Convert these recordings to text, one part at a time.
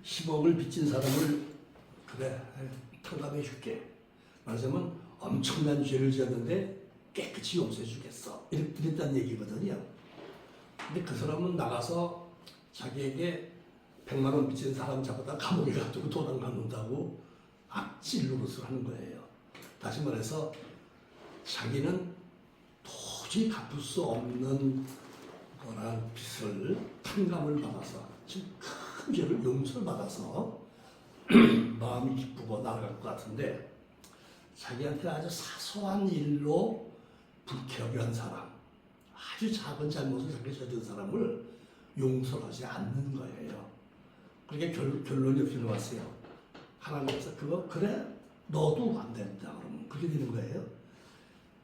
10억을 빚진 사람을 그래 탕감해 줄게. 말하자면 엄청난 죄를 지었는데 깨끗이 용서해 주겠어. 이렇게 됐다는 얘기거든요. 근데 그 사람은 나가서 자기에게 100만 원 빚진 사람 잡아다 감옥에 가두고 도망 갖는다고 악질 노릇을 하는 거예요. 다시 말해서 자기는 도저히 갚을 수 없는 그런 빚을 탕감을 받아서 지금 큰 죄를 용서를 받아서 마음이 기쁘고 나아갈 것 같은데 자기한테 아주 사소한 일로 불쾌하게 한 사람, 아주 작은 잘못을 자기 저지른 사람을 용서하지 않는 거예요. 그게 결론이 어떻게 나왔어요? 하나님께서 그거 그래? 너도 안 된다 그러면 그렇게 되는 거예요.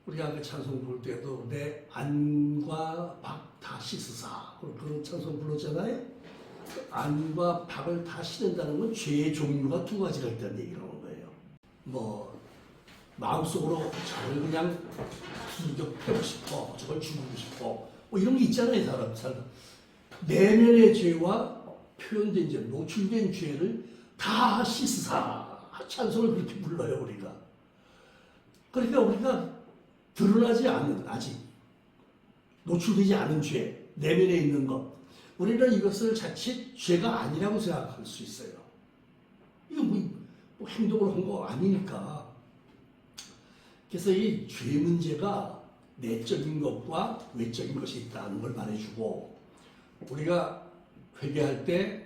우리가 그 찬송 부를 때도 내 안과 박 다 씻으사 그런 찬송 불렀잖아요. 안과 박을 다 씻는다는 건 죄의 종류가 두 가지가 있다는 얘기를 하는 거예요. 뭐 마음속으로 저걸 그냥 기격하고 싶어, 저걸 죽이고 싶어, 뭐 이런 게 있잖아요, 사람. 내면의 죄와 표현된 죄, 노출된 죄를 다 씻으사. 찬송을 그렇게 불러요, 우리가. 그러니까 우리가 드러나지 않는, 아직 노출되지 않은 죄, 내면에 있는 것, 우리는 이것을 자칫 죄가 아니라고 생각할 수 있어요. 이거 뭐 행동을 한 거 아니니까. 그래서 이 죄 문제가 내적인 것과 외적인 것이 있다는 걸 말해주고, 우리가 회개할 때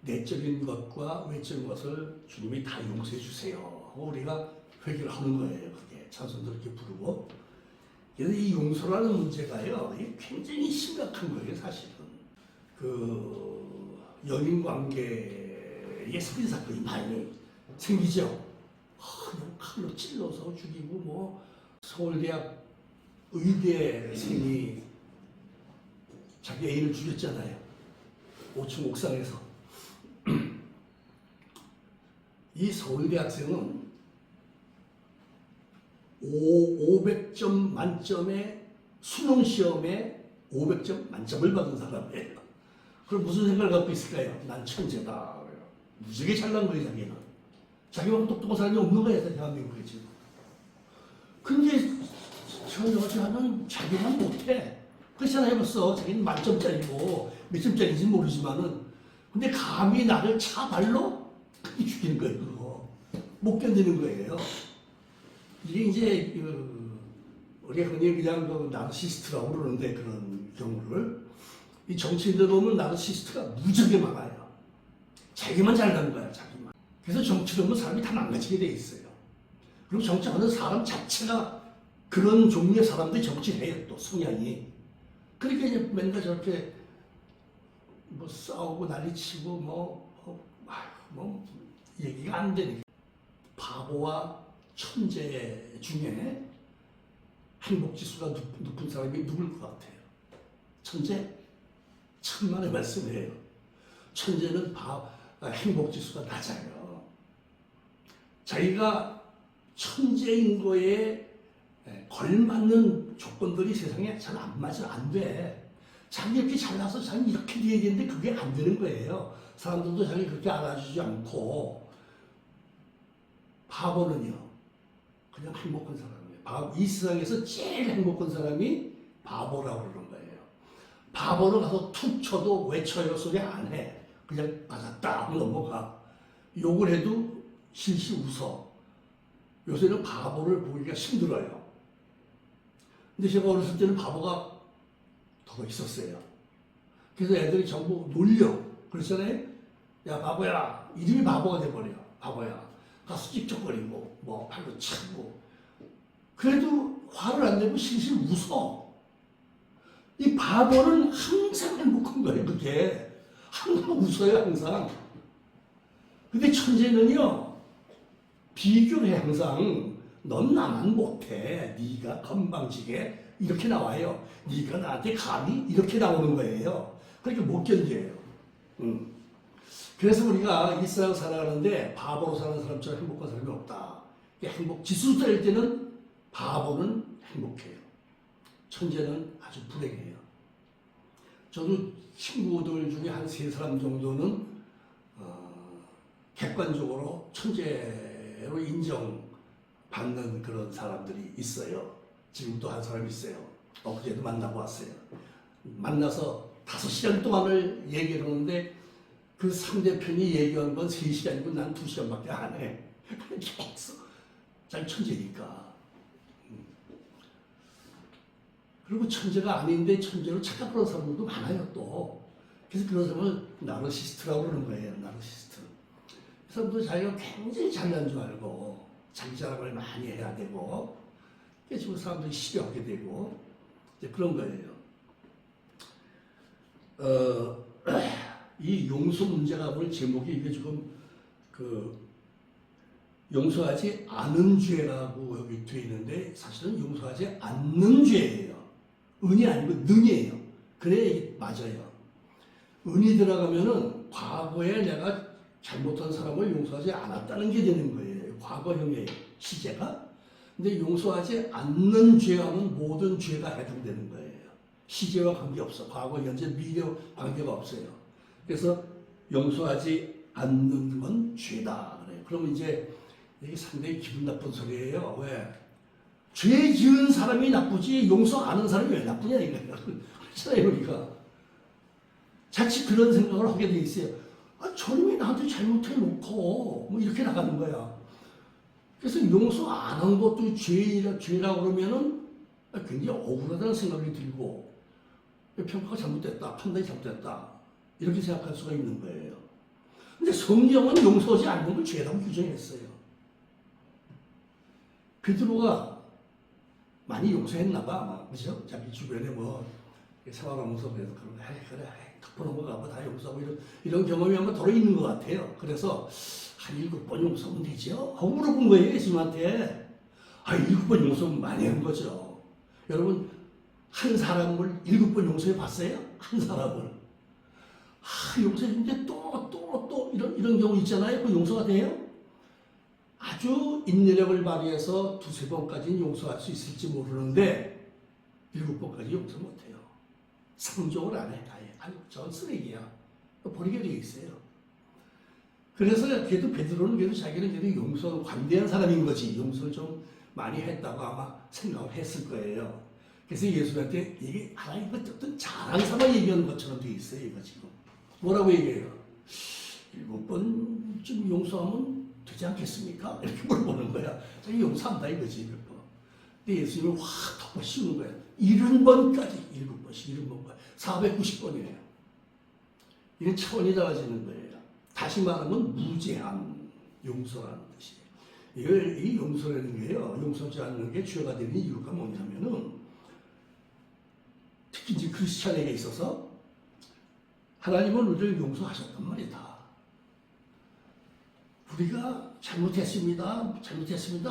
내적인 것과 외적인 것을 주님이 다 용서해 주세요. 우리가 회개를 하는 거예요. 그게 찬송도 이렇게 부르고. 그래서 이 용서라는 문제가요, 이게 굉장히 심각한 거예요, 사실은. 그 연인 관계에 살인 사건이 많이 생기죠. 칼로 찔러서 죽이고 뭐 서울대학 의대생이 자기 애인을 죽였잖아요. 5층 옥상에서. 이 서울대 학생은 500점 만점에 수능 시험에 500점 만점을 받은 사람이에요. 그럼 무슨 생각을 갖고 있을까요? 난 천재다. 무지하게 잘난 거예요, 자기는. 자기만큼 똑똑한 사람이 없는 거예요, 대한민국에 지금. 근데 저 여자는 자기만 못해. 그렇잖아요, 벌써. 자기는 만점짜리고 몇 점짜리인지 모르지만은. 근데 감히 나를 차발로 크게 죽이는 거예요, 그거. 못 견디는 거예요. 이게 이제, 우리가 흔히 그냥 그 나르시스트라고 그러는데 그런 경우를. 이 정치인들 보면 나르시스트가 무지하게 많아요. 자기만 잘난 거야, 자기만. 그래서 정치를 보면 사람이 다 망가지게 돼 있어요. 그리고 정치하는 사람 자체가 그런 종류의 사람들이 정치해요, 또 성향이. 그러니까 이제 맨날 저렇게 뭐 싸우고 난리치고 뭐 얘기가 안 되니까. 바보와 천재 중에 행복지수가 높은 사람이 누굴 것 같아요? 천재? 천만의 말씀이에요. 천재는 행복지수가 낮아요. 자기가 천재인 거에 걸맞는 조건들이 세상에 잘 안 맞아, 안 돼. 자기 이렇게 잘나서 자기 이렇게 돼야 되는데 그게 안 되는 거예요. 사람들도 자기 그렇게 알아주지 않고. 바보는요, 그냥 행복한 사람이에요. 이 세상에서 제일 행복한 사람이 바보라고 그러는 거예요. 바보는 가서 툭 쳐도 왜 쳐요 소리 안 해. 그냥 맞았다 하고 넘어가. 욕을 해도 실실 웃어. 요새는 바보를 보기가 힘들어요. 근데 제가 어렸을 때는 바보가 더 있었어요. 그래서 애들이 전부 놀려. 그렇잖아요. 야 바보야. 이름이 바보가 돼버려. 바보야. 가서 찝쩍거리고 뭐 발로 차고. 그래도 화를 안 내고 실실 웃어. 이 바보는 항상 행복한 거예요. 그게 항상 웃어요. 항상. 근데 천재는요, 비교를 해. 항상 넌 나만 못해. 네가 건방지게 이렇게 나와요. 네가 나한테 감히 이렇게 나오는 거예요. 그러니까 못 견뎌요. 그래서 우리가 이 세상 살아가는데 바보로 사는 사람처럼 행복한 사람이 없다. 행복 지수 따질 때는 바보는 행복해요. 천재는 아주 불행해요. 저도 친구들 중에 한 3사람 정도는 객관적으로 천재로 인정받는 그런 사람들이 있어요. 지금도 한 사람 있어요. 엊그제도 만나고 왔어요. 만나서 5시간 동안을 얘기를 하는데 그 상대편이 얘기한 건 3시간이고 난 2시간밖에 안 해. 계속 자기 천재니까. 그리고 천재가 아닌데 천재로 착각하는 사람들도 많아요 또. 그래서 그런 사람을 나르시스트라고 그러는 거예요. 나르시스트. 그 사람도 자기가 굉장히 잘난 줄 알고 자기 자랑을 많이 해야 되고 그래서 지금 사람들이 싫어하게 되고 이제 그런 거예요. 이 용서 문제가 뭘 제목이 이게 지금 그 용서하지 않은 죄라고 여기 되어 있는데 사실은 용서하지 않는 죄예요. 은이 아니고 능이에요. 그래야 이게 맞아요. 은이 들어가면은 과거에 내가 잘못한 사람을 용서하지 않았다는 게 되는 거예요. 과거형의 시제가. 근데 용서하지 않는 죄하면 모든 죄가 해당되는 거예요. 시제와 관계없어. 과거, 현재, 미래 관계가 없어요. 그래서 용서하지 않는 건 죄다. 그러면 이제 이게 상당히 기분 나쁜 소리예요. 왜? 죄 지은 사람이 나쁘지 용서 안 하는 사람이 왜 나쁘냐 이거예요. 그렇잖아요, 우리가. 자칫 그런 생각을 하게 돼 있어요. 아, 저놈이 나한테 잘못해놓고 뭐 이렇게 나가는 거야. 그래서 용서 안 한 것도 죄라고 그러면은 굉장히 억울하다는 생각이 들고 평가가 잘못됐다, 판단이 잘못됐다 이렇게 생각할 수가 있는 거예요. 근데 성경은 용서하지 않는 걸 죄라고 규정했어요. 베드로가 많이 용서했나 봐, 아마. 그죠? 자기 주변에 뭐 생활하면서 그래서 그래 덕분 넘어가 뭐 다 용서하고 이런 경험이 아마 들어있는 것 같아요. 그래서 한 7번 용서하면 되죠? 하고 물어본 거예요, 예수님한테. 7번 용서하면 많이 한 거죠. 여러분, 한 사람을 7번 용서해 봤어요? 한 사람을. 용서했는데 또 이런 경우 있잖아요. 그 용서가 돼요? 아주 인내력을 발휘해서 2-3번까지는 용서할 수 있을지 모르는데 7번까지 용서 못해요. 상종을 안 해. 아예. 전 쓰레기야. 버리게 되어 있어요. 그래서 그래도 베드로는 그래도 자기는 그래도 용서 관대한 사람인 거지. 용서를 좀 많이 했다고 아마 생각을 했을 거예요. 그래서 예수님한테 이게 하나님 어떤 자랑 삼아 얘기하는 것처럼 되어 있어요. 이거 지금. 뭐라고 얘기해요? 7번쯤 용서하면 되지 않겠습니까? 이렇게 물어보는 거야. 자기 용서한다 이거지. 몇 번. 근데 예수님은 확 덮어씌우는 거야. 70번까지 7번씩 70번까지 490번이에요. 이게 차원이 달라지는 거예요. 다시 말하면 무제한 용서라는 뜻이에요. 이 용서라는 게요. 용서하지 않는 게 죄가 되는 이유가 뭐냐면은 특히 이제 크리스찬에게 있어서 하나님은 우리를 용서하셨단 말이다. 우리가 잘못했습니다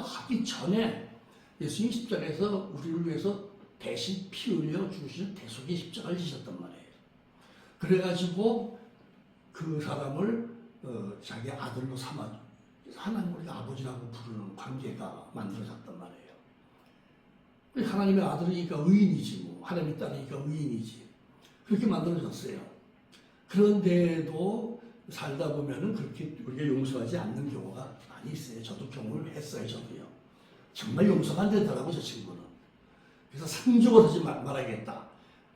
하기 전에 예수님이 십자가에서 우리를 위해서 대신 피 흘려 주신 대속의 십자가를 지셨단 말이에요. 그래가지고 그 사람을 자기 아들로 삼아 하나님 우리가 아버지라고 부르는 관계가 만들어졌단 말이에요. 하나님의 아들이니까 의인이지 뭐 하나님의 딸이니까 의인이지 그렇게 만들어졌어요. 그런데도 살다 보면은 그렇게 우리가 용서하지 않는 경우가 많이 있어요. 저도 경험을 했어요. 저도요. 정말 용서가 안 되더라고 저 친구는. 그래서 상종을 하지 말아야겠다.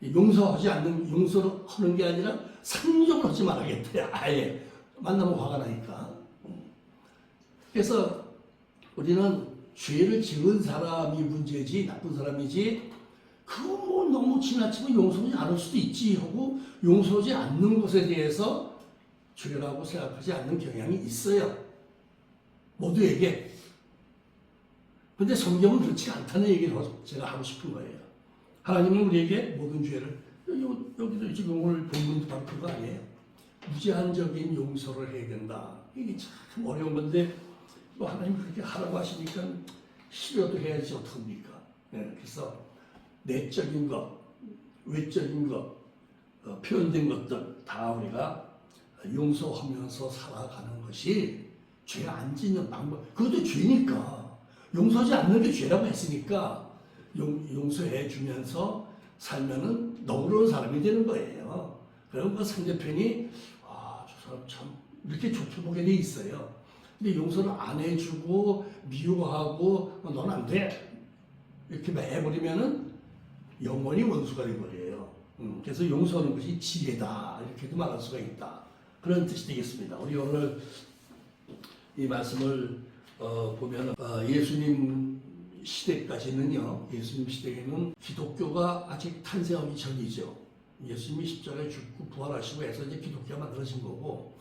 용서하지 않는 용서를 하는 게 아니라 상종을 하지 말아야겠다. 아예 만나면 화가 나니까. 그래서 우리는 죄를 지은 사람이 문제지 나쁜 사람이지 그거 뭐 너무 지나치면 용서하지 않을 수도 있지 하고 용서하지 않는 것에 대해서 죄라고 생각하지 않는 경향이 있어요. 모두에게. 근데 성경은 그렇지 않다는 얘기를 제가 하고 싶은 거예요. 하나님은 우리에게 모든 죄를 여기도 지금 오늘 본문도 바로 그거 아니에요. 무제한적인 용서를 해야 된다. 이게 참 어려운 건데 뭐 하나님 그렇게 하라고 하시니까 싫어도 해야지 어떡합니까? 네, 그래서 내적인 것, 외적인 것, 표현된 것들 다 우리가 용서하면서 살아가는 것이 죄 안 짓는 방법. 그것도 죄니까. 용서하지 않는 게 죄라고 했으니까 용서해 주면서 살면은 너그러운 사람이 되는 거예요. 그럼 그 상대편이 저 사람 참 이렇게 좁혀보게 돼 있어요. 근데 용서를 안 해주고 미워하고 넌 안 돼 이렇게 해버리면은 영원히 원수가 되버려요. 그래서 용서하는 것이 지혜다 이렇게도 말할 수가 있다. 그런 뜻이 되겠습니다. 우리 오늘 이 말씀을 보면 예수님 시대까지는요. 예수님 시대에는 기독교가 아직 탄생하기 전이죠. 예수님이 십자가에 죽고 부활하시고 해서 이제 기독교가 만들어진 거고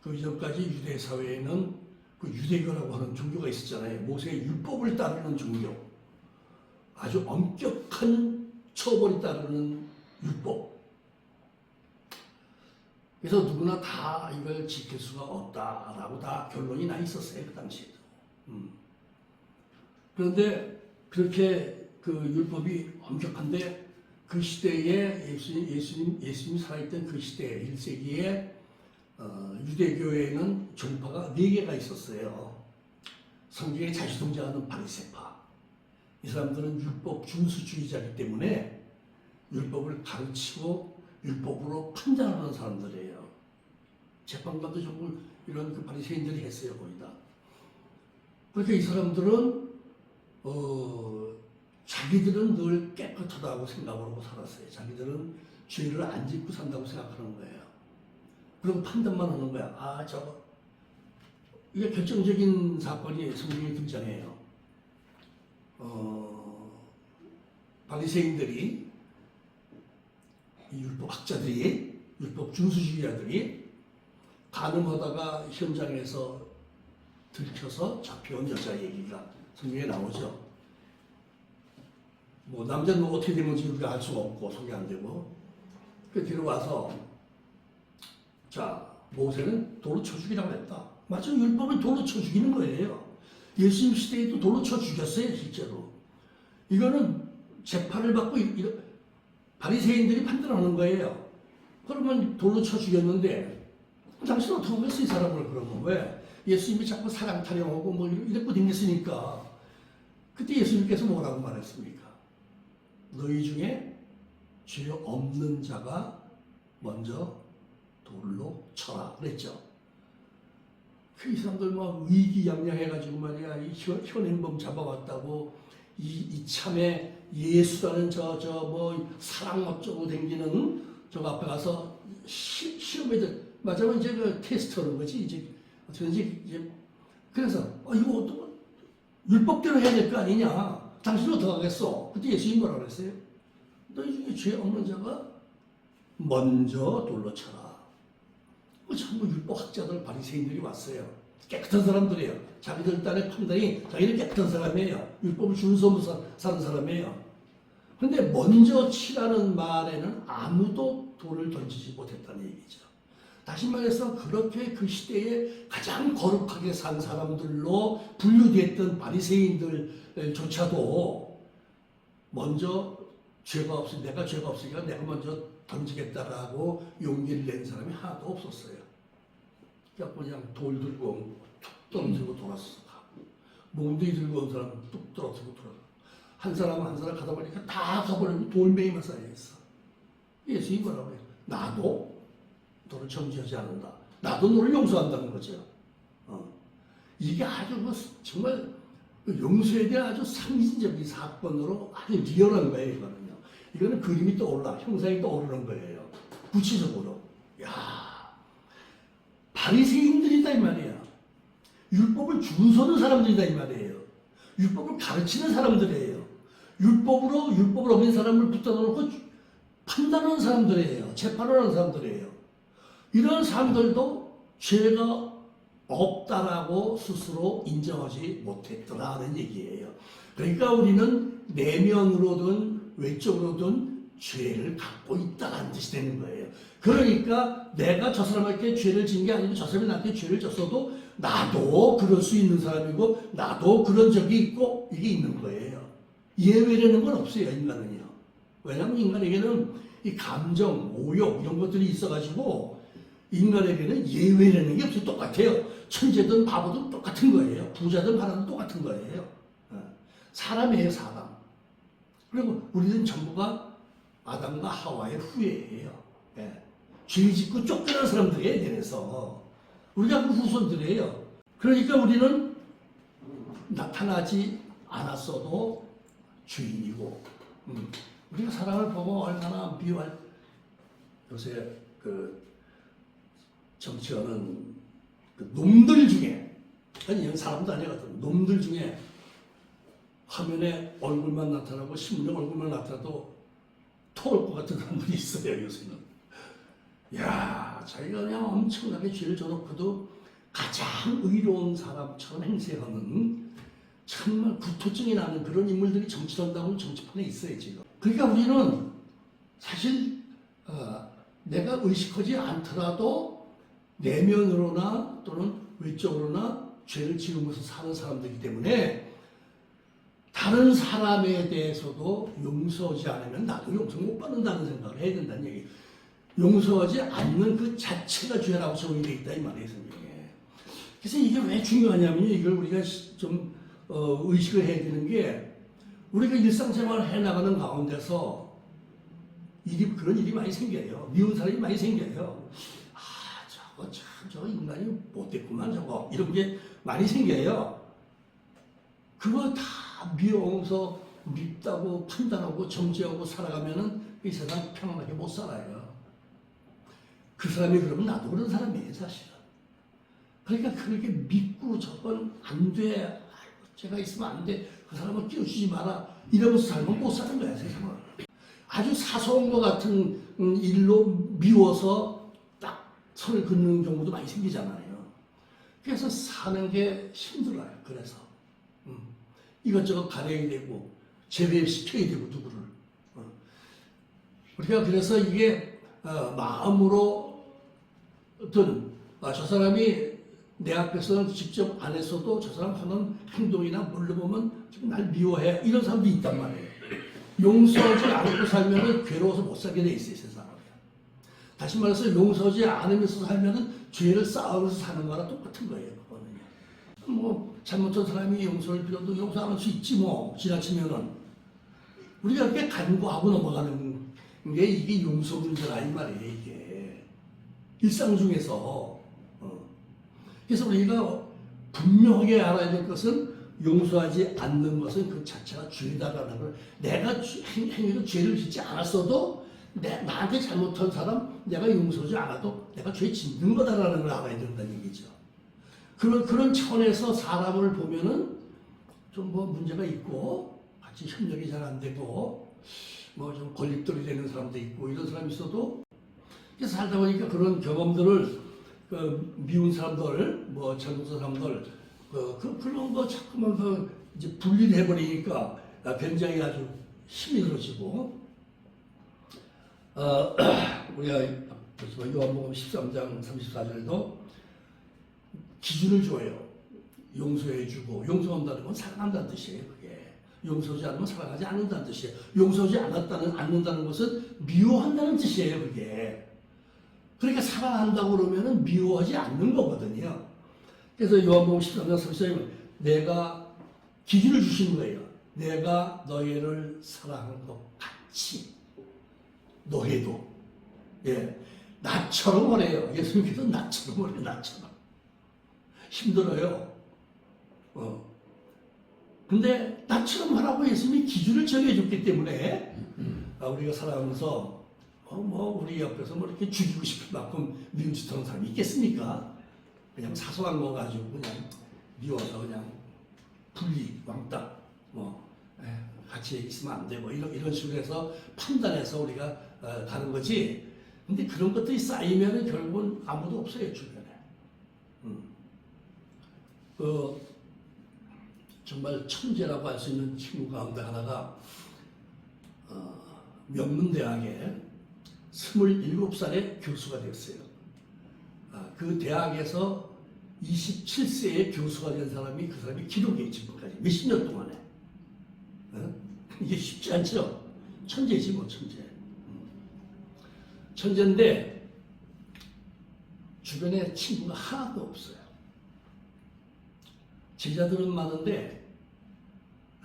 그 이전까지 유대 사회에는 그 유대교라고 하는 종교가 있었잖아요. 모세의 율법을 따르는 종교. 아주 엄격한 처벌이 따르는 율법. 그래서 누구나 다 이걸 지킬 수가 없다라고 다 결론이 나 있었어요. 그 당시에도. 그런데 그렇게 그 율법이 엄격한데 그 시대에 예수님이 살아있던 그 시대 1세기에 유대교회에는 종파가 4개가 있었어요. 성경에 자주동작하는 바리새파. 이 사람들은 율법 준수주의자이기 때문에 율법을 가르치고 율법으로 판단하는 사람들이에요. 재판관도 전부 이런 그 바리새인들이 했어요. 거의 다. 그러니까 이 사람들은 자기들은 늘 깨끗하다고 생각하고 살았어요. 자기들은 죄를 안 짓고 산다고 생각하는 거예요. 그리고 판단만 하는 거야. 저거. 이게 결정적인 사건이 성경에 등장해요. 바리새인들이 율법학자들이 율법 준수주의자들이 간음하다가 현장에서 들켜서 잡혀온 여자 얘기가 성경에 나오죠. 뭐 남자는 어떻게 된 건지 우리가 알 수가 없고 소개 안 되고 그 뒤로 와서 자 모세는 돌로 쳐 죽이라고 했다. 마치 율법은 돌로 쳐 죽이는 거예요. 예수님 시대에도 돌로 쳐 죽였어요 실제로. 이거는 재판을 받고 바리새인들이 판단하는 거예요. 그러면 돌로 쳐 죽였는데 당신은 어떻게 했어 이 사람을 그러면 왜? 예수님이 자꾸 사랑 타령하고 뭐 이랬고 댕겼으니까 그때 예수님께서 뭐라고 말했습니까? 너희 중에 죄 없는 자가 먼저 돌로 쳐라 그랬죠. 이 사람들 막 의기양양해가지고 말이야 이 현행범 잡아왔다고 이 참에 예수라는 뭐 사랑 어쩌고 댕기는 저거 앞에 가서 시험애들 맞으면 이제 그 테스트하는 거지 이제 어떻게든지 이제 그래서 이거 어떤 율법대로 해야 될 거 아니냐 당신은 어떻게 하겠어? 그때 예수님이 뭐라고 그랬어요? 너희 중에 죄 없는 자가 먼저 돌로 쳐라. 전부 율법학자들 바리새인들이 왔어요. 깨끗한 사람들이에요. 자기들 딴의 판단이 자기는 깨끗한 사람이에요. 율법을 준수하면서 사는 사람이에요. 근데 먼저 치라는 말에는 아무도 돌을 던지지 못했다는 얘기죠. 다시 말해서 그렇게 그 시대에 가장 거룩하게 산 사람들로 분류됐던 바리새인들조차도 먼저 내가 죄가 없으니까 내가 먼저 던지겠다라고 용기를 낸 사람이 하나도 없었어요. 그냥 돌 들고 툭 떨어뜨리고 돌아서 가고 몽둥이 들고 온 사람은 뚝 떨어뜨리고 돌아서 한 사람 가다 보니까 다 가버리고 돌멩이만 쌓여있어. 예수님이 뭐라고 해요? 나도 너를 정죄하지 않는다. 나도 너를 용서한다는 거죠. 이게 아주 정말 용서에 대한 아주 상징적인 사건으로 아주 리얼한 거예요. 이거는 그림이 떠올라, 형상이 떠오르는 거예요. 구체적으로. 바리새인들이다 이 말이야. 율법을 준수하는 사람들이다 이 말이에요. 율법을 가르치는 사람들이에요. 율법을 어긴 사람을 붙다 놓고 판단하는 사람들이에요. 재판을 하는 사람들이에요. 이런 사람들도 죄가 없다라고 스스로 인정하지 못했더라는 얘기예요. 그러니까 우리는 내면으로든 외적으로든 죄를 갖고 있다는 뜻이 되는 거예요. 그러니까 내가 저 사람에게 죄를 진 게 아니고 저 사람이 나한테 죄를 졌어도 나도 그럴 수 있는 사람이고 나도 그런 적이 있고 이게 있는 거예요. 예외라는 건 없어요. 인간은요. 왜냐하면 인간에게는 이 감정, 오욕 이런 것들이 있어가지고 인간에게는 예외라는 게 없어요. 똑같아요. 천재든 바보든 똑같은 거예요. 부자든 가난든 똑같은 거예요. 사람이에요. 사람. 그리고 우리는 전부가 아담과 하와의 후예예요. 죄 짓고 쫓겨난 사람들이에요. 에덴에서. 우리가 그 후손들이에요. 그러니까 우리는 나타나지 않았어도 주인이고, 우리가 사람을 보고 얼마나 미워할, 요새 그 정치하는 그 놈들 중에, 아니 사람도 아니거든, 놈들 중에 화면에 얼굴만 나타나고 신문에 얼굴만 나타나도 토할 것 같은 사람들이 있어요, 요새는. 야, 자기가 그냥 엄청나게 죄를 져놓고도 가장 의로운 사람처럼 행세하는 정말 구토증이 나는 그런 인물들이 정치한다고 정치판에 있어요, 지금. 그러니까 우리는 사실 내가 의식하지 않더라도 내면으로나 또는 외적으로나 죄를 지으면서 사는 사람들이기 때문에 다른 사람에 대해서도 용서하지 않으면 나도 용서 못 받는다는 생각을 해야 된다는 얘기. 용서하지 않는 그 자체가 죄라고 정의되어 있다 이 말이에요, 성경에. 그래서 이게 왜 중요하냐면요, 이걸 우리가 좀 의식을 해야 되는 게, 우리가 일상생활을 해나가는 가운데서 그런 일이 많이 생겨요. 미운 사람이 많이 생겨요. 저 인간이 못됐구만, 저거. 이런 게 많이 생겨요. 그거 다 미워서 밉다고 판단하고 정죄하고 살아가면은 이 세상 평안하게 못 살아요. 그 사람이 그러면 나도 그런 사람이에요, 사실은. 그러니까 그렇게 믿고 저건 안 돼. 제가 있으면 안 돼. 그 사람을 끼워주지 마라. 이러면서 살면 못 사는 거야, 세상을. 아주 사소한 것 같은 일로 미워서 딱 선을 긋는 경우도 많이 생기잖아요. 그래서 사는 게 힘들어요, 그래서. 이것저것 가려야 되고, 제외시켜야 되고, 누구를. 우리가 그래서 이게 마음으로든 저 사람이 내 앞에서는 직접 안 했어도 저 사람 하는 행동이나 뭘로 보면 지금 날 미워해, 이런 사람도 있단 말이에요. 용서하지 않고 살면 괴로워서 못 살게 돼 있어요, 세상에. 다시 말해서 용서하지 않으면서 살면 죄를 쌓으면서 사는 거랑 똑같은 거예요, 그거는요. 뭐 잘못한 사람이 용서할 필요도 용서 안 할 수 있지, 뭐 지나치면은. 우리가 이렇게 간과하고 넘어가는 게 이게 용서 문제라 이 말이에요, 이게. 일상 중에서. 그래서 우리가 분명하게 알아야 될 것은, 용서하지 않는 것은 그 자체가 죄다라는 걸, 내가 행위로 죄를 짓지 않았어도 나한테 잘못한 사람 내가 용서하지 않아도 내가 죄 짓는 거다라는 걸 알아야 된다는 얘기죠. 그런 차원에서 사람을 보면은 좀 뭐 문제가 있고 같이 협력이 잘 안 되고 뭐 좀 걸림돌이 되는 사람도 있고 이런 사람이 있어도, 그래서 살다 보니까 그런 경험들을 미운 사람들, 뭐 젊은 사람들, 그런 거 자꾸만 이제 분리를 해버리니까 굉장히 아주 힘이 들어지고, 우리가 요한복음 13장 34절에도 기준을 줘요. 용서해주고, 용서한다는 건 사랑한다는 뜻이에요, 그게. 용서하지 않으면 사랑하지 않는다는 뜻이에요. 용서하지 않는다는 것은 미워한다는 뜻이에요, 그게. 그러니까 사랑한다고 그러면은 미워하지 않는 거거든요. 그래서 요한복음 13장 34절에 내가 기준을 주시는 거예요. 내가 너희를 사랑한 것 같이 너희도, 예, 나처럼 하래요. 예수님께서 나처럼 하래요, 나처럼. 힘들어요. 근데 나처럼 하라고 예수님이 기준을 정해줬기 때문에 우리가 살아가면서 뭐 우리 옆에서 뭐 이렇게 죽이고 싶을 만큼 미운 짓 하는 사람이 있겠습니까? 그냥 사소한 거 가지고 그냥 미워서 그냥 분리, 왕따, 같이 있으면 안 되고 이런 식으로 해서 판단해서 우리가 가는 거지. 근데 그런 것들이 쌓이면 결국은 아무도 없어요, 주변에. 정말 천재라고 할 수 있는 친구 가운데 하나가 명문대학에 27살에 교수가 됐어요. 그 대학에서 27세에 교수가 된 사람이, 그 사람이 기록이에요, 지금까지. 몇십 년 동안에. 이게 쉽지 않죠? 천재지, 뭐, 천재. 천재인데, 주변에 친구가 하나도 없어요. 제자들은 많은데,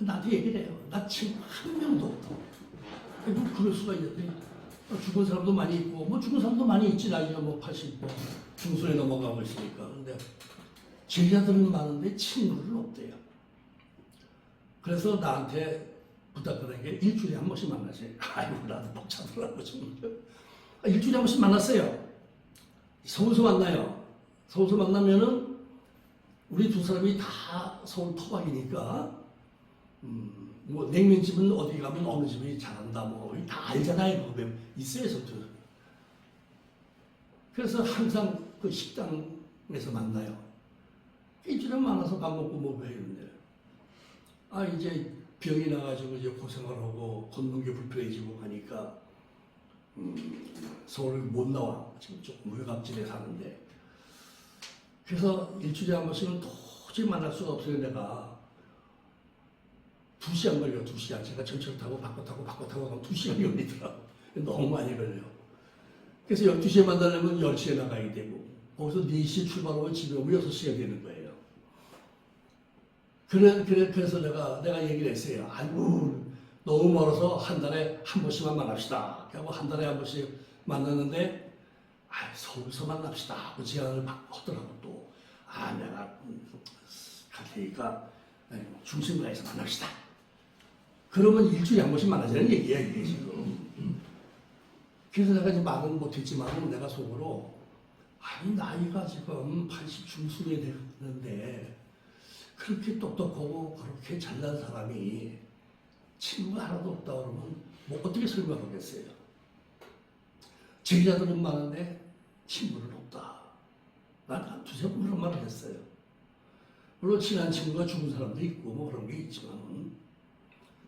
나한테 얘기를 해요. 나 친구 한 명도 없고. 그럴 수가 있는데, 죽은 사람도 많이 있고, 뭐 죽은 사람도 많이 있지, 나이가 뭐 80, 중순에 넘어가고 있으니까. 근데 제자들은 많은데 친구는 없대요. 그래서 나한테 부탁드린 게 일주일에 한 번씩 만나세요. 아이고, 나도 벅차더라고, 정말. 일주일에 한 번씩 만났어요. 서울서 만나요. 서울서 만나면은 우리 두 사람이 다 서울 토박이니까, 뭐 냉면집은 어디 가면 어느 집이 잘한다, 뭐 다 알잖아요. 그거 있어요, 저도. 그래서 항상 그 식당에서 만나요. 일주일에 만나서 밥 먹고 뭐 해는데, 이제 병이 나가지고 이제 고생을 하고 걷는 게 불편해지고 하니까 서울을 못 나와. 지금 조금 외곽지대 사는데. 그래서 일주일에 한 번씩은 도저히 만날 수가 없어요. 내가 2시간 걸려. 2시간. 제가 전철 타고 바꿔 타고 가면 2시간이 걸리더라고. 너무 많이 걸려. 그래서 12시에 만나려면 10시에 나가야 되고, 거기서 4시에 출발하면 집에 오면 6시가 되는 거예요. 그래서 내가 얘기를 했어요. 아이고, 너무 멀어서 한 달에 한 번씩만 만납시다. 그리고 한 달에 한 번씩 만났는데, 서울서 만납시다. 그 제안을 하더라고 또. 내가 갈 테니까 중심가에서 만납시다. 그러면 일주일에 한 번씩 만나자는 얘기야, 이게 지금. 그래서 내가 이제 말은 못했지만 내가 속으로, 나이가 지금 80 중순이 됐는데, 그렇게 똑똑하고 그렇게 잘난 사람이 친구가 하나도 없다 그러면 뭐 어떻게 설명하겠어요? 제자들은 많은데 친구는 없다. 난 두세 번 그런 말을 했어요. 물론 친한 친구가 죽은 사람도 있고 뭐 그런 게 있지만,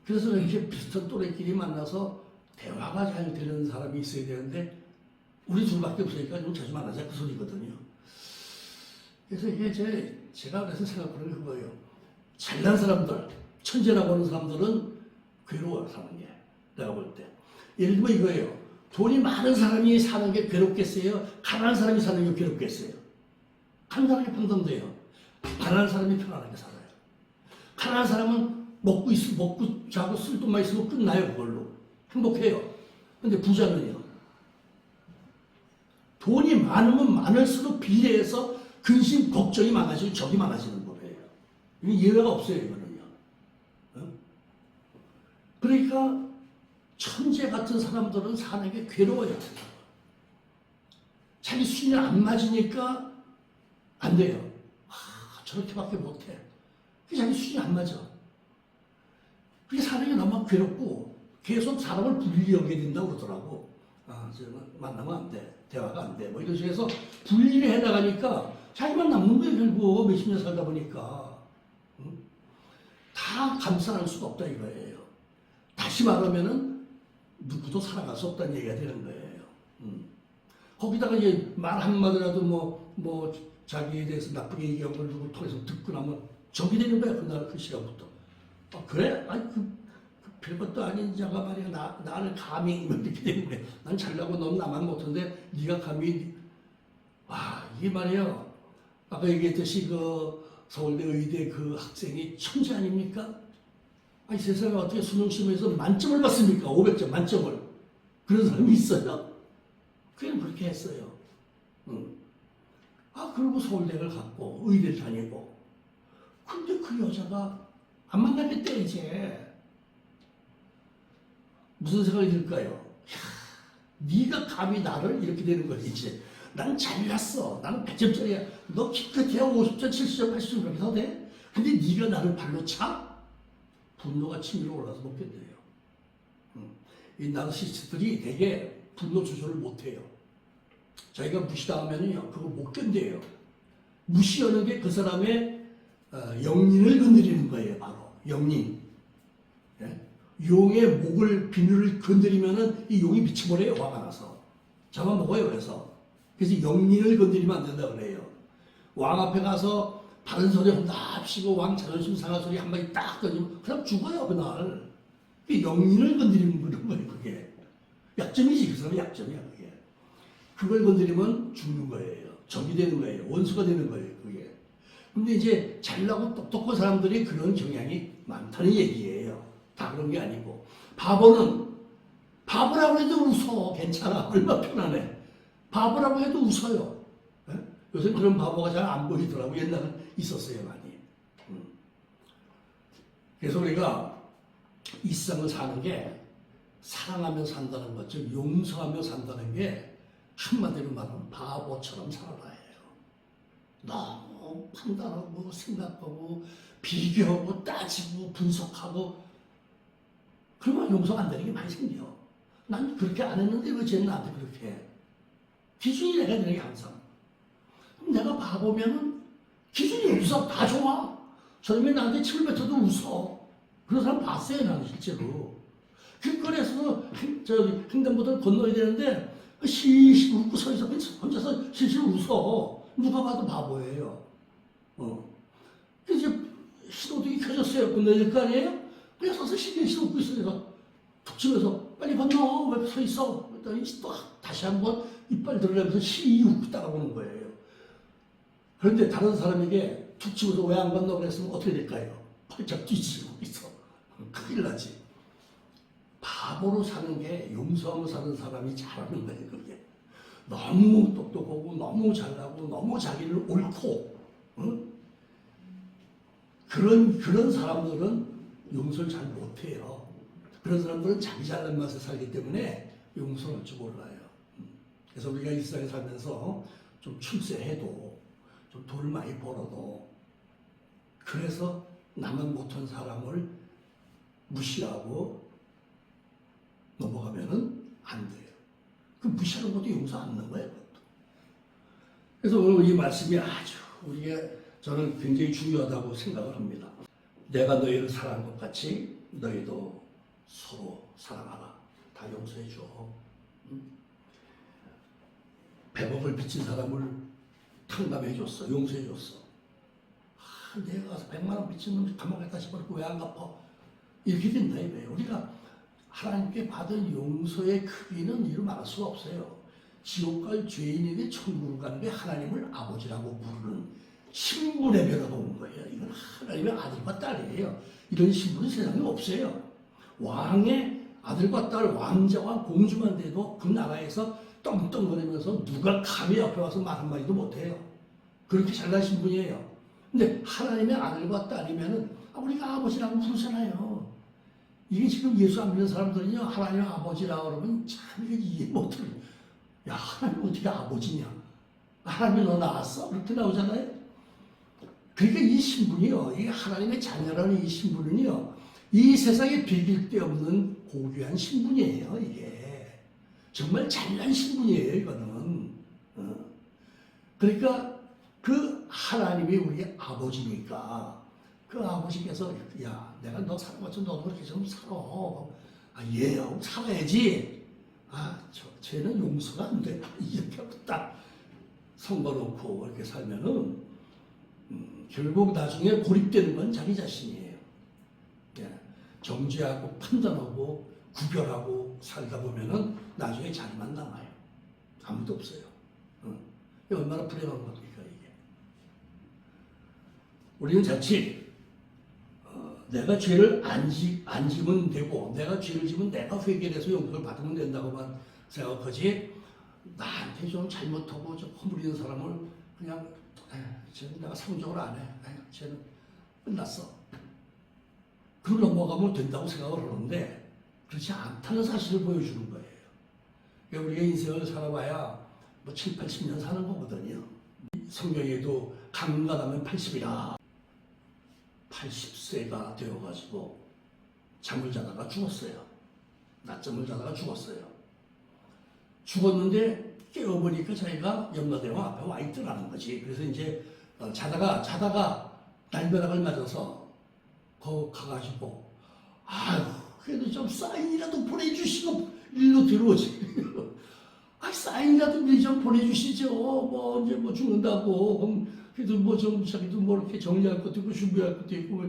그래서 이렇게 비슷한 또래끼리 만나서 대화가 잘 되는 사람이 있어야 되는데 우리 둘밖에 없으니까 좀 자주 만나자, 그 소리거든요. 그래서 이게 제가 그래서 생각하는 게 그거예요. 잘난 사람들, 천재라고 하는 사람들은 괴로워요, 사는 게. 내가 볼 때. 예를 들면 이거예요. 돈이 많은 사람이 사는 게 괴롭겠어요? 가난한 사람이 사는 게 괴롭겠어요? 가난한 게 평등돼요. 가난한 사람이 편안하게 살아요. 가난한 사람은 먹고 자고 쓸 돈만 있으면 끝나요, 그걸로. 행복해요. 근데 부자는요. 돈이 많으면 많을수록 비례해서 근심, 걱정이 많아지고 적이 많아지는 법이에요. 이게 예외가 없어요, 이거는요. 그러니까 천재 같은 사람들은 사는 게 괴로워요. 자기 수준이 안 맞으니까 안 돼요. 저렇게밖에 못해. 자기 수준이 안 맞아. 그게 사는 게 너무 괴롭고 계속 사람을 불리하게 여기게 된다고 그러더라고. 만나면 안 돼. 대화가 안 돼. 뭐 이런 식으로 해서 분리를 해나가니까 자기만 남는 거예요, 결국. 몇십 년 살다 보니까. 다 감싸낼 수가 없다 이거예요. 다시 말하면은 누구도 살아갈 수 없다는 얘기가 되는 거예요. 거기다가 이제 말 한마디라도 뭐 자기에 대해서 나쁘게 얘기한 걸 누구 통해서 듣고 나면 적이 되는 거야, 그날 그 시간부터. 그래? 별것도 아닌 자가 말이야, 나를 감히 이렇게 되는 거야. 난 잘나고 넌 나만 못한데 네가 감히. 이게 말이야. 아까 얘기했듯이 그 서울대 의대 그 학생이 천재 아닙니까? 이 세상에 어떻게 수능 시험에서 만점을 받습니까? 500점 만점을. 그런 사람이 있어요. 그냥 그렇게 했어요. 그리고 서울대를 갔고 의대를 다니고. 근데 그 여자가 안 만나겠대 이제. 무슨 생각이 들까요? 네가 감히 나를 이렇게 되는 거지 이제. 난 잘났어. 나는 100점짜리야. 너 기껏해야 50점, 70점, 80점 그렇게 더 돼? 근데 네가 나를 발로 차? 분노가 치밀어 올라서 못 견뎌요. 이 나르시스트들이 되게 분노 조절을 못해요. 자기가 무시당하면요, 그걸 못 견뎌요. 무시하는 게 그 사람의 영린을 건드리는 거예요, 바로. 영린. 예? 용의 목을, 비늘을 건드리면은 이 용이 미쳐버려요, 화가 나서. 잡아먹어요, 그래서. 그래서 영린을 건드리면 안 된다 그래요. 왕 앞에 가서 바른 소리 혼납시고 왕 자존심 상한 소리 한마디 딱 던지면 그냥 죽어요, 그날. 영린을 건드리는 거예요, 그게. 약점이지, 그 사람의 약점이야, 그게. 그걸 건드리면 죽는 거예요. 적이 되는 거예요. 원수가 되는 거예요, 그게. 근데 이제 잘나고 똑똑한 사람들이 그런 경향이 많다는 얘기예요. 다 그런 게 아니고. 바보는 바보라고 해도 웃어. 괜찮아. 얼마나 편하네. 바보라고 해도 웃어요. 예? 요새 그런 바보가 잘 안 보이더라고. 옛날엔 있었어요, 많이. 그래서 우리가 이 세상을 사는 게 사랑하며 산다는 것, 즉 용서하며 산다는 게 한마디로 말하면 바보처럼 살아라 해요. 너무 판단하고 생각하고 비교하고 따지고 분석하고 그러면 용서가 안 되는 게 많이 생겨. 난 그렇게 안 했는데 왜 쟤는 나한테 그렇게 해? 기준이 내가 되는 게 항상. 그럼 내가 바보면은 기준이 없어. 다 좋아. 저놈이 나한테 침을 뱉어도 웃어. 그런 사람 봤어요, 나는 실제로. 길거리에서 횡단보도를 건너야 되는데 시시 웃고 서 있어. 혼자서 실실 웃어. 누가 봐도 바보예요. 그래서 신호등이 켜졌어요. 건너야 될 거 아니에요? 그냥 서서 시시 웃고 있어요. 툭 치면서 빨리 건너. 왜 서 있어? 그랬더니 또 다시 한번 이빨 드러내면서 시 웃고 따라오는 거예요. 그런데 다른 사람에게 툭 치면서 왜 안 건너 그랬으면 어떻게 될까요? 팔짝 뒤지고 있어. 큰일 나지. 바보로 사는 게 용서하며 사는 사람이 잘하는 거예요, 그게. 너무 똑똑하고, 너무 잘나고, 너무 자기를 옳고, 응? 그런 사람들은 용서를 잘 못해요. 그런 사람들은 자기 잘난 맛에 살기 때문에 용서를 할 줄 몰라요. 그래서 우리가 이 세상에 살면서 좀 출세해도, 좀 돈을 많이 벌어도, 그래서 남은 못한 사람을 무시하고 넘어가면은 안 돼요. 그 무시하는 것도 용서 안 하는 거예요, 그것도. 그래서 오늘 이 말씀이 아주 저는 굉장히 중요하다고 생각을 합니다. 내가 너희를 사랑한 것 같이 너희도 서로 사랑하라. 다 용서해 줘. 백억을 빚진 사람을 탕감해 줬어. 용서해 줬어. 내가 가서 100만 원 빚진 놈 가만 갖다 집어넣고 왜 안 갚아? 이렇게 된다 이거예요. 우리가 하나님께 받은 용서의 크기는 이루 말할 수가 없어요. 지옥 갈 죄인에게 천국을 가는 게 하나님을 아버지라고 부르는 신분의 변화가 온 거예요. 이건 하나님의 아들과 딸이에요. 이런 신분은 세상에 없어요. 왕의 아들과 딸, 왕자와 공주만 돼도 그 나라에서 떵떵거리면서 누가 감히 옆에 와서 말 한마디도 못해요. 그렇게 잘난 신분이에요. 근데 하나님의 아들과 딸이면은 우리가 아버지라고 부르잖아요. 이게 지금 예수 안 믿는 사람들은요, 하나님 아버지라고 그러면 참 이해 못해요. 야, 하나님 어떻게 아버지냐? 하나님이 너 낳았어? 그렇게 나오잖아요. 그러니까 이 신분이요, 이 하나님의 자녀라는 이 신분은요, 이 세상에 비길 데 없는 고귀한 신분이에요, 이게. 정말 잘난 신분이에요, 이거는. 그러니까 그 하나님이 우리 아버지니까 그 아버지께서 야, 내가 너 사랑받죠. 너도 그렇게 좀 살아. 얘하고 살아야지. 쟤는 용서가 안 돼. 이렇게 하고 딱 선거놓고 이렇게 살면은 결국 나중에 고립되는 건 자기 자신이에요. 예. 정죄하고 판단하고 구별하고 살다 보면은 나중에 자기만 남아요. 아무도 없어요. 이게 얼마나 불행한 겁니까, 이게. 우리는 자칫 내가 죄를 안 지면 되고, 내가 죄를 지면 내가 회개를 해서 용서를 받으면 된다고만 생각하지, 나한테 좀 잘못하고 좀 허물리는 사람을 그냥 쟤는 내가 상종을 안 해. 쟤는 끝났어. 그걸 넘어가면 된다고 생각을 하는데 그렇지 않다는 사실을 보여주는 거예요. 그러니까 우리가 인생을 살아봐야 뭐 7, 80년 사는 거거든요. 성경에도 강간하면 80이라. 80세가 되어가지고 잠을 자다가 죽었어요. 낮잠을 자다가 죽었어요. 죽었는데 깨어보니까 자기가 염라대왕 앞에 와 있더라는 거지. 그래서 이제 자다가 날벼락을 맞아서 거 가가지고 그래도 좀 사인이라도 보내주시고 일로 들어오지. 사인이라도 미리 좀 보내주시죠. 뭐 이제 뭐 죽는다고. 그럼 그래도 뭐 좀 자기도 뭐 이렇게 정리할 것도 있고 준비할 것도 있고.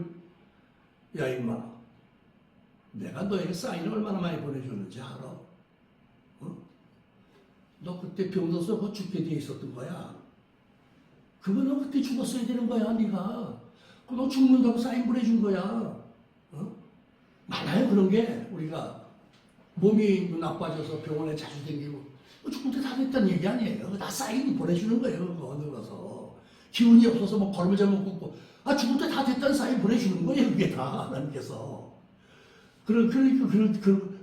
야 임마, 내가 너에게 사인을 얼마나 많이 보내줬는지 알아? 너 그때 병들어서 그 죽게 돼 있었던 거야. 그거는 그때 죽었어야 되는 거야, 네가. 너 죽는다고 사인 보내준 거야. 많아요 그런 게 우리가. 몸이 나빠져서 병원에 자주 다니고 죽을 때 다 됐다는 얘기 아니에요. 다 사인 보내주는 거예요. 그거 늙어서 기운이 없어서 뭐 걸음을 잘못 걷고 죽을 때 다 됐다는 사인 보내주는 거예요. 그게 다 하나님께서. 그러니까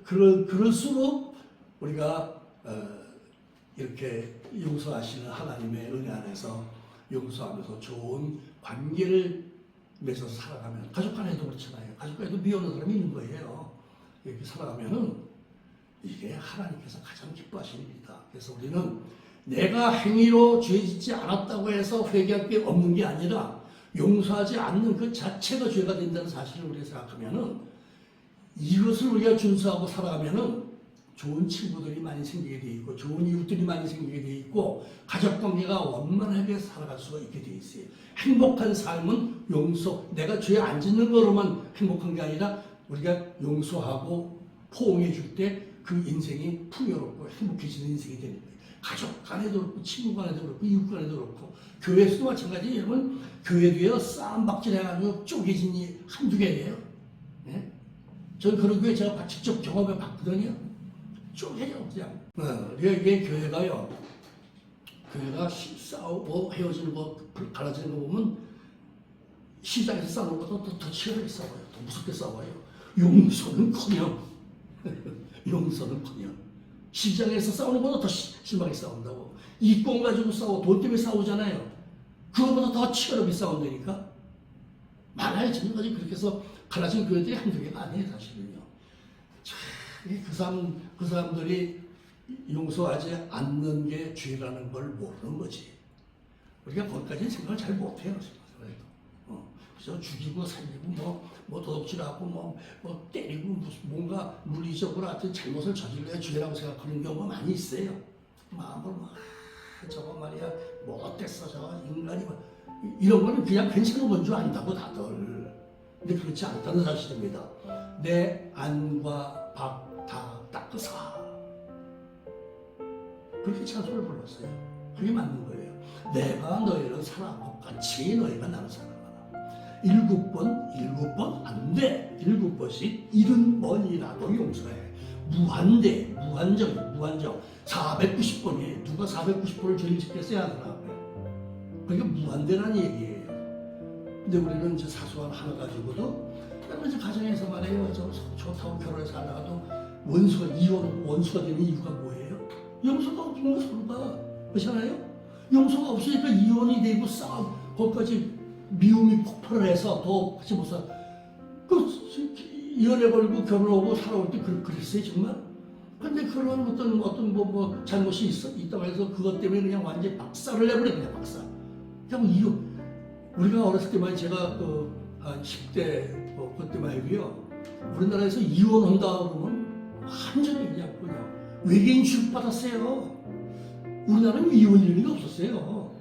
그럴수록 우리가 이렇게 용서하시는 하나님의 은혜 안에서 용서하면서 좋은 관계를 맺어서 살아가면 가족 간에도 그렇잖아요. 가족 간에도 미워하는 사람이 있는 거예요. 이렇게 살아가면은 이게 하나님께서 가장 기뻐하시는 일이다. 그래서 우리는 내가 행위로 죄 짓지 않았다고 해서 회개할 게 없는 게 아니라 용서하지 않는 그 자체가 죄가 된다는 사실을 우리가 생각하면은 이것을 우리가 준수하고 살아가면은 좋은 친구들이 많이 생기게 돼 있고 좋은 이웃들이 많이 생기게 돼 있고 가족 관계가 원만하게 살아갈 수가 있게 돼 있어요. 행복한 삶은 용서, 내가 죄 안 짓는 거로만 행복한 게 아니라 우리가 용서하고 포옹해 줄 때 그 인생이 풍요롭고 행복해지는 인생이 되는 거예요. 가족 간에도 그렇고 친구 간에도 그렇고 이웃 간에도 그렇고 교회에서도 마찬가지예요. 여러분 교회도요 싸움박질 해가지고 쪼개진 이 한두 개예요. 네? 저는 그런 교회 제가 직접 경험해 봤거든요. 쪼개져 그냥. 이게 교회가요. 교회가 싸우고 헤어지는 거 갈라지는 거 보면 시장에서 싸우는 것보다 더 치열하게 싸워요. 더 무섭게 싸워요. 용서는커녕 용서는커녕 시장에서 싸우는 것보다 더 심하게 싸운다고. 이권 가지고 싸워 돈 때문에 싸우잖아요. 그거보다 더 치열하게 싸운다니까. 많아요. 지금까지 그렇게 해서 갈라진 교회들이 한두 개가 아니에요. 사실은요. 그 사람들이 용서하지 않는 게 죄라는 걸 모르는 거지. 우리가 거기까지는 생각을 잘 못해요. 그래서 죽이고 살리고 뭐 도둑질하고 뭐 때리고 뭔가 물리적으로 하여튼 잘못을 저질러야 죄라고 생각하는 경우가 많이 있어요. 마음으로 저거 말이야 뭐 어땠어 저 인간이 이런 거는 그냥 괜찮은 건 줄 안다고 다들. 근데 그렇지 않다는 사실입니다. 내 안과 박 다 닦으사. 그렇게 찬송을 불렀어요. 그게 맞는 거예요. 내가 너희를 사랑한 것 같이 너희가 나를 사랑하라. 7번 안 돼. 7번씩 70번이라도 용서해. 무한정 490번이에요. 누가 490번을 죄를 짓겠어야 하더라고요. 그러니까 무한대라는 얘기예요. 근데 우리는 이제 사소한 하나 가지고도 이제 가정에서 말해요. 저 좋다고 결혼해서 살다가도 원수가 되는 이유가 뭐예요? 용서가 없는 서로가. 그렇잖아요? 용서가 없으니까 이혼이 되고 싸움, 거기까지 미움이 폭발을 해서 더 같이 못 살아. 연애 걸고 결혼하고 살아올 때 그랬어요, 정말? 근데 그런 어떤 잘못이 있다고 해서 그것 때문에 그냥 완전히 박살을 내버려, 그냥 박살. 그냥 우리가 어렸을 때만 제가 한 10대 그때만 해도요, 우리나라에서 이혼한다 그러면 완전히 그냥 외계인 취급받았어요. 우리나라는 이혼 일이 없었어요.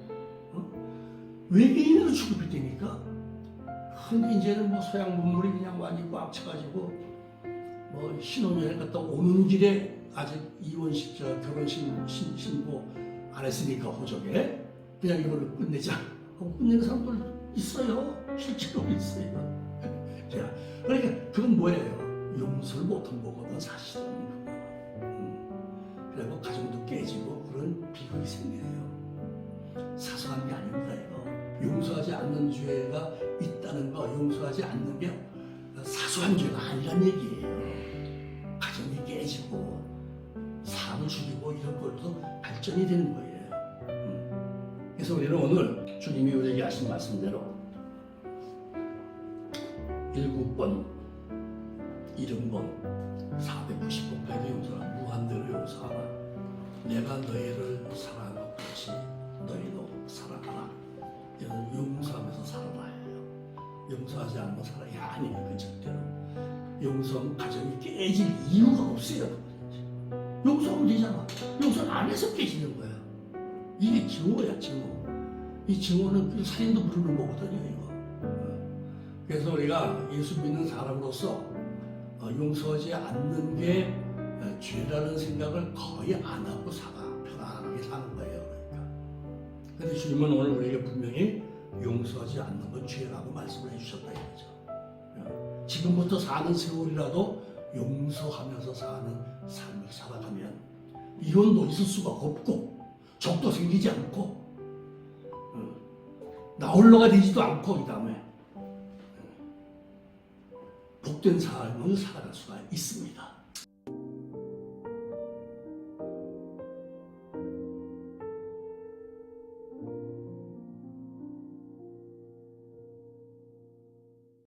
외계인으로 취급했다니까. 근데 이제는 서양 문물이 그냥 완전히 꽉 차가지고 신혼여행 갔다 오는 길에 아직 이혼식 결혼식 신고 안 했으니까 호적에 그냥 이걸로 끝내자 하고 끝내는 사람들 있어요. 실제로 있어요. 자, 그러니까 그건 뭐예요? 용서를 못한 거거든 사실은. 그리고 가정도 깨지고 그런 비극이 생겨요. 사소한 게 아닌 거예요. 용서하지 않는 죄가 있다는 거, 용서하지 않는 게 사소한 죄가 아니란 얘기예요. 가정이 깨지고 사람을 죽이고 이런 걸로도 발전이 되는 거예요. 그래서 우리는 오늘 주님이 우리에게 하신 말씀대로 7번, 70번, 490번까지 용서하라. 무한대로 용서하라. 내가 너희를 사랑한 것 같이 너희도 사랑하라. 이런 용서하면서 살아봐요. 용서하지 않으면 살아야 아니에요. 그 절대로. 용서하면 가정이 깨질 이유가 없어요. 용서하면 되잖아. 용서 안 해서 깨지는 거야. 이게 증오야, 증오. 이 증오는 살인도 부르는 거거든요, 이거. 그래서 우리가 예수 믿는 사람으로서 용서하지 않는 게 죄라는 생각을 거의 안 하고 편안하게 사는 거예요. 그러니까. 근데 주님은 오늘 우리에게 분명히 용서하지 않는 건 죄라고 말씀을 해주셨다 이거죠. 지금부터 사는 세월이라도 용서하면서 사는 삶을 살아가면 이혼도 있을 수가 없고 적도 생기지 않고 나홀로가 되지도 않고 이 다음에 복된 삶을 살아갈 수가 있습니다.